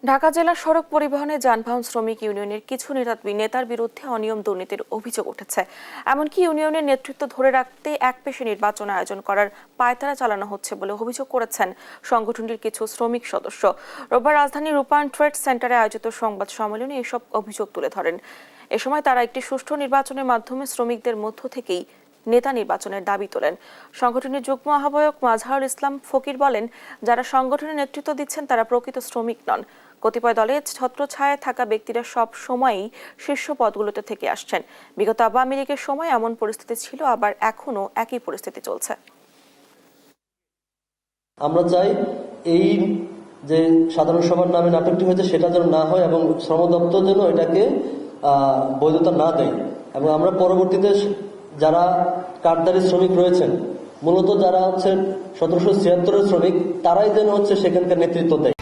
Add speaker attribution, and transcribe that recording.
Speaker 1: ঢাকা জেলার সড়ক পরিবহনে যানবাহন শ্রমিক ইউনিয়নের কিছু নেতার বিরুদ্ধে অনিয়ম দুর্নীতির অভিযোগ উঠেছে। এমনকি ইউনিয়নের নেতৃত্ব ধরে রাখতে একপেশে নির্বাচন আয়োজন করার পায়তারা চালানো হচ্ছে বলে অভিযোগ করেছেন সংগঠনটির কিছু শ্রমিক সদস্য। রোববার রাজধানীর রূপায়ণ ট্রেড সেন্টারে আয়োজিত সংবাদ সম্মেলনে এসব অভিযোগ তুলে ধরেন। এ সময় তারা একটি সুষ্ঠু নির্বাচনের মাধ্যমে শ্রমিকদের মধ্য থেকেই নেতা নির্বাচনের দাবি তোলেন। সংগঠনের যুগ্ম আহ্বায়ক মাজহারুল ইসলাম ফকির বলেন, যারা সংগঠনের নেতৃত্ব দিচ্ছেন তারা প্রকৃত শ্রমিক নন। কতিপয় দলের ছত্রছায়ায় থাকা ব্যক্তিরা সব সময়ই শীর্ষ পদগুলোতে থেকে আসছেন। বিগত আওয়ামী লীগের সময় এমন পরিস্থিতি ছিল, আবার এখনো একই পরিস্থিতি চলছে।
Speaker 2: আমরা চাই এই যে সাধারণ সভার নামে নাটকটি হয়েছে সেটা যেন না হয় এবং শ্রম দপ্তর যেন এটাকে বৈধতা না দেয়। এবং আমরা পরবর্তীতে যারা কার্ডধারী শ্রমিক রয়েছেন, মূলত যারা হচ্ছে 1776 শ্রমিক, তারাই যেন হচ্ছে সেখানকার নেতৃত্ব দেয়।